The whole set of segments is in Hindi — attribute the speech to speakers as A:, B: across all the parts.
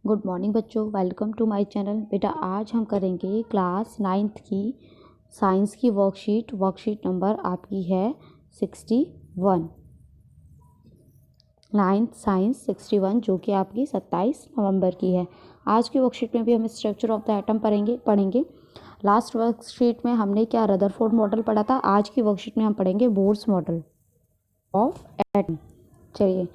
A: गुड मॉर्निंग बच्चों, वेलकम टू माय चैनल। बेटा आज हम करेंगे क्लास 9th की साइंस की वर्कशीट नंबर आपकी है 61। 9th साइंस 61 जो कि आपकी 27 नवंबर की है। आज की वर्कशीट में भी हम स्ट्रक्चर ऑफ द एटम पढ़ेंगे। लास्ट वर्कशीट में हमने क्या रदरफोर्ड मॉडल पढ़ा था। आज की वर्कशीट में हम पढ़ेंगे बोर्स मॉडल ऑफ एटम। चलिए,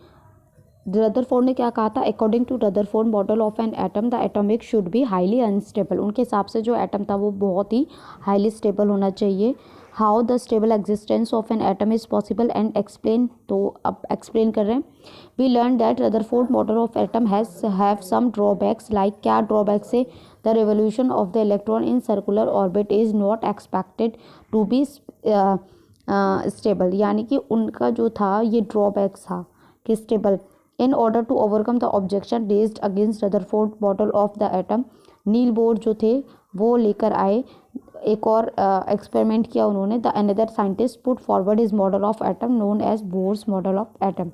A: रदरफोर्ड ने क्या कहा था? According to Rutherford model of an atom the atomic should be highly unstable. उनके हिसाब से जो एटम था वो बहुत ही हाईली स्टेबल होना चाहिए। How the stable existence of an atom is possible and explain. तो अब एक्सप्लेन कर रहे हैं। We learn that Rutherford model of atom have some drawbacks. Like क्या ड्रॉबैक्स है? The revolution of the electron in circular orbit is not expected to be stable. यानी कि उनका जो था ये ड्रॉबैक्स था कि stable. In order to overcome the objection raised against Rutherford model of the atom, Niels Bohr जो थे वो लेकर आए एक और एक्सपेरिमेंट किया उन्होंने। The another scientist put forward his model of atom known as Bohr's model of atom.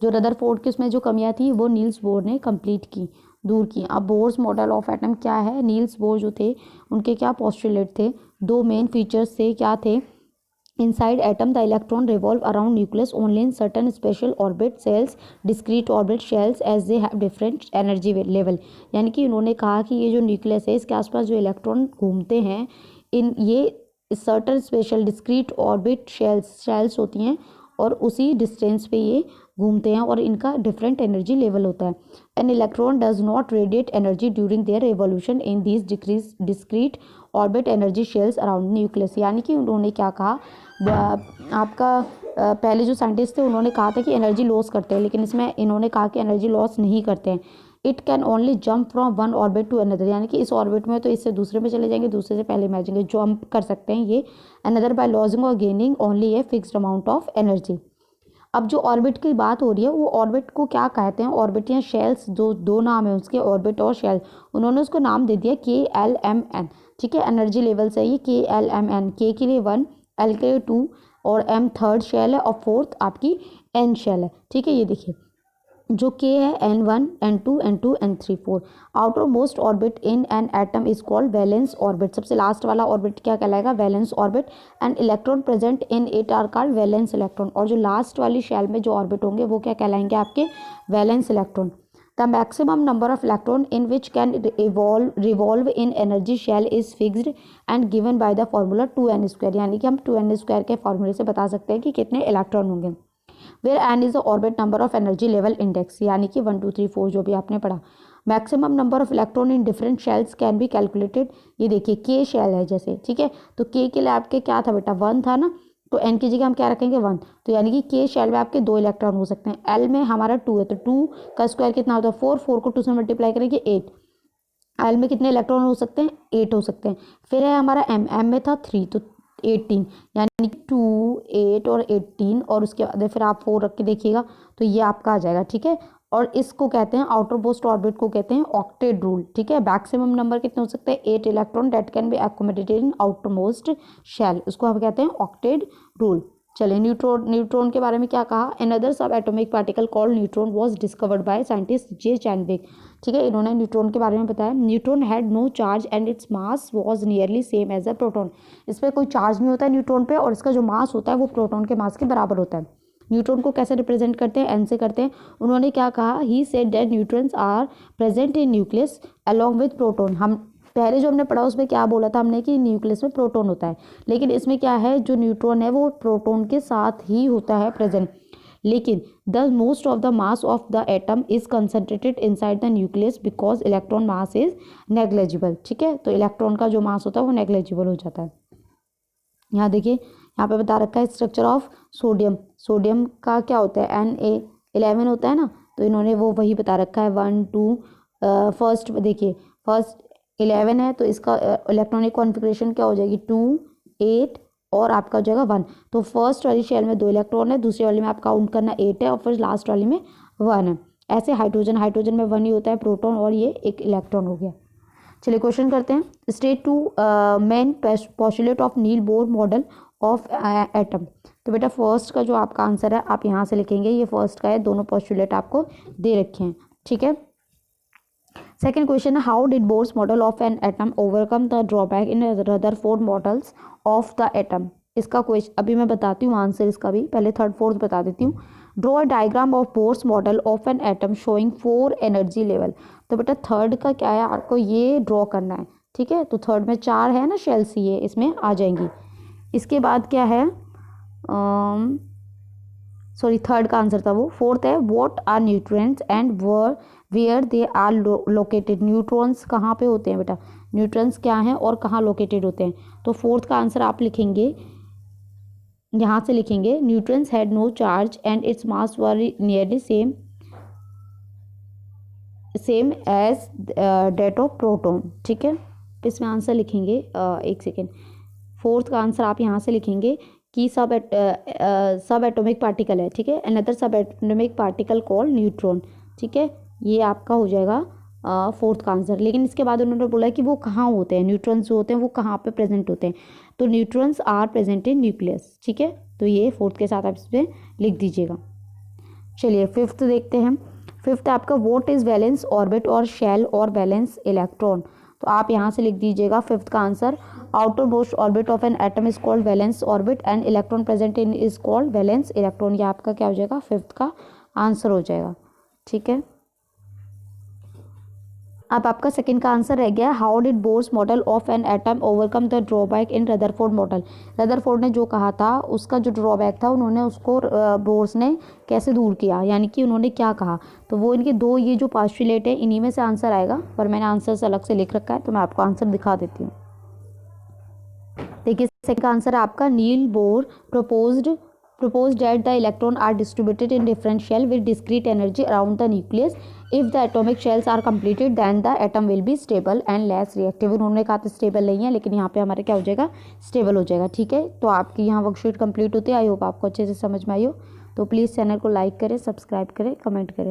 A: जो रदरफोर्ड की उसमें जो कमियां थी वो नील्स बोर ने कंप्लीट की, दूर की। अब बोर्स मॉडल ऑफ एटम क्या है? नील्स बोर जो थे उनके क्या पोस्टुलेट थे? दो मेन फीचर्स थे। क्या थे? Inside atom, the electron revolve around nucleus only in certain special orbit cells, discrete orbit shells as they have different energy level। यानी कि उन्होंने कहा कि ये जो न्यूक्लियस है इसके आसपास जो इलेक्ट्रॉन घूमते हैं इन ये certain special discrete orbit shells होती हैं और उसी डिस्टेंस पे ये घूमते हैं और इनका डिफरेंट एनर्जी लेवल होता है। An electron does not radiate energy during their revolution in these discrete orbit energy shells around nucleus. यानी कि उन्होंने क्या कहा? आपका पहले जो साइंटिस्ट थे उन्होंने कहा था कि एनर्जी लॉस करते हैं, लेकिन इसमें इन्होंने कहा कि एनर्जी लॉस नहीं करते हैं। It can only jump from one orbit to another. यानी कि इस ऑर्बिट में तो इससे दूसरे में चले जाएंगे, दूसरे से पहले में आ जाएंगे, जंप कर सकते हैं ये। अनदर बाय लॉसिंग और gaining only a fixed amount of energy. अब जो ऑर्बिट की बात हो रही है वो ऑर्बिट को क्या कहते हैं? ऑर्बिट या शेल्स, जो दो नाम है उसके, ऑर्बिट और शेल। उन्होंने उसको नाम दे दिया KLMN। ठीक है, एनर्जी लेवल से ये KLMN। के लिए 1, एल के लिए 2 और M थर्ड शेल है और फोर्थ आपकी N शेल है। ठीक है, ये देखिए जो K है N1 N2 N2 N3 4। Outer most orbit in an atom is called valence orbit. सबसे लास्ट वाला ऑर्बिट क्या कहलाएगा? Valence orbit. And electron present in it are called valence electron. और जो लास्ट वाली शेल में जो ऑर्बिट होंगे वो क्या कहलाएंगे? आपके valence electron. The maximum number of electron in which can revolve in energy shell is fixed and given by the formula 2n²। यानी कि हम 2n² के फॉर्मूले से बता सकते हैं कि कितने इलेक्ट्रॉन होंगे। Where n is the orbit number of energy level index. यानी कि 1 2 3 4 जो भी आपने पढ़ा। Maximum number of electron in different shells can be calculated. ये देखिए के शेल है जैसे, ठीक है, तो के लिए आपके क्या था बेटा? 1 था ना, तो एन की जगह हम क्या रखेंगे? 1। तो यानी कि के शेल में आपके 2 इलेक्ट्रॉन हो सकते हैं। एल में हमारा 2 है, तो 2 का स्क्वायर कितना होता है? 4। 4 को 2 से मल्टीप्लाई करेंगे 8। एल में कितने इलेक्ट्रॉन हो सकते हैं? 8 हो सकते हैं। फिर है हमारा एम में था 3, तो 18। यानी 2 8 और 18 और उसके बाद फिर आप 4 रख के देखिएगा तो ये आपका आ जाएगा। ठीक है, और इसको कहते हैं आउटर मोस्ट ऑर्बिट को कहते हैं ऑक्टेट रूल। ठीक है, मैक्सिमम नंबर कितने हो सकते हैं? 8 electron that can be accommodated in outer most shell, उसको हम कहते हैं ऑक्टेट रूल। चलिए, न्यूट्रॉन के बारे में क्या कहा? Another sub atomic particle called neutron was discovered by scientist J Chadwick. ठीक है, इन्होंने न्यूट्रॉन के बारे में बताया। Neutron had no charge and its mass was nearly same as a proton. इस पर कोई चार्ज नहीं होता है न्यूट्रॉन पे और इसका जो मास होता है वो प्रोटॉन के मास के बराबर होता है। न्यूट्रॉन को कैसे रिप्रेजेंट करते हैं? एन से करते हैं। उन्होंने क्या कहा? He said that neutrons are present in nucleus along with proton. हम पहले जो हमने पढ़ा उसमें क्या बोला था हमने कि न्यूक्लियस में प्रोटॉन होता है, लेकिन इसमें क्या है? जो न्यूट्रॉन है वो प्रोटॉन के साथ ही होता है प्रेजेंट। लेकिन the most of the mass of the atom is concentrated inside the nucleus because electron mass is negligible. ठीक है, तो इलेक्ट्रॉन का जो मास होता है वो नेग्लेजिबल हो जाता है। यहाँ देखिए, यहाँ पे बता रखा है स्ट्रक्चर ऑफ सोडियम। सोडियम का क्या होता है? Na11 होता है ना, तो इन्होंने वो वही बता रखा है 1 2। फर्स्ट देखिए, फर्स्ट 11 है तो इसका इलेक्ट्रॉनिक कॉन्फ़िगरेशन क्या हो जाएगी? 2 8 और आपका हो जाएगा 1। तो फर्स्ट वाली शेल में 2 इलेक्ट्रॉन है, दूसरी वाली में आप काउंट करना 8 है और फिर लास्ट वाली में 1 है। ऐसे हाइड्रोजन में 1 ही होता है, प्रोटॉन और ये एक इलेक्ट्रॉन हो गया। चलिए क्वेश्चन करते हैं। State two main postulate of Niels Bohr model of atom. तो बेटा फर्स्ट का जो आपका आंसर है आप यहाँ से लिखेंगे, ये फर्स्ट का है, दोनों पोस्टुलेट आपको दे रखे हैं। ठीक है, सेकेंड क्वेश्चन है how did bourse model of an atom overcome the drawback in Rutherford models of the atom. इसका क्वेश्चन अभी मैं बताती हूँ आंसर इसका भी, पहले थर्ड फोर्थ बता देती हूँ। Draw a diagram of bourse model of an atom showing 4 energy level. तो बेटा थर्ड का क्या है, आपको ये ड्रॉ करना है, ठीक है। तो थर्ड में 4 है ना शेल्स, ये इसमें आ जाएंगी। इसके बाद क्या है, सॉरी थर्ड का आंसर था वो। फोर्थ है what are nutrients and where they are located. Neutrons कहाँ पे होते हैं बेटा, न्यूट्रॉन्स क्या हैं और कहाँ लोकेटेड होते हैं। तो फोर्थ का आंसर आप लिखेंगे, यहाँ से लिखेंगे neutrons had no charge and its mass were nearly same as that of proton, ठीक है। इसमें आंसर लिखेंगे, एक सेकेंड। फोर्थ का आंसर आप यहाँ से लिखेंगे कि सब एटॉमिक पार्टिकल है, ठीक है। Another sub atomic particle called neutron, ठीक है। ये आपका हो जाएगा फोर्थ का आंसर। लेकिन इसके बाद उन्होंने बोला कि वो कहाँ होते हैं, न्यूट्रॉन्स जो होते हैं वो कहाँ पे प्रेजेंट होते हैं। तो neutrons are present in nucleus, ठीक है। तो ये फोर्थ के साथ आप इसमें लिख दीजिएगा। चलिए फिफ्थ देखते हैं। फिफ्थ आपका व्हाट इज वैलेंस ऑर्बिट और शेल और वैलेंस इलेक्ट्रॉन। तो आप यहाँ से लिख दीजिएगा फिफ्थ का answer outer most orbit of an atom is called valence orbit and electron present in is called valence electron. ये आपका क्या हो जाएगा, फिफ्थ का आंसर हो जाएगा, ठीक है। अब आपका सेकंड का आंसर रह गया how did bourse model of an atom overcome the drawback in Rutherford model. Rutherford ने जो कहा था उसका जो ड्रॉबैक था उन्होंने उसको बोर्स ने कैसे दूर किया, यानी कि उन्होंने क्या कहा। तो वो इनके दो ये जो पास्टुलेट है इन्हीं में से आंसर आएगा, पर मैंने आंसर अलग से लिख रखा है तो मैं आपको आंसर दिखा देती हूँ। देखिए सेकंड का आंसर है आपका Niels Bohr proposed that the electrons are distributed in different shell with discrete energy around the nucleus. If the atomic shells are completed then the atom will be stable and less reactive. उन्होंने कहा था स्टेबल नहीं है, लेकिन यहाँ पे हमारे क्या हो जाएगा, स्टेबल हो जाएगा, ठीक है। तो आपकी यहाँ वर्कशीट कंप्लीट होती है। आई होप आपको अच्छे से समझ में आई हो। तो प्लीज़ चैनल को लाइक करें, सब्सक्राइब करें, कमेंट करें।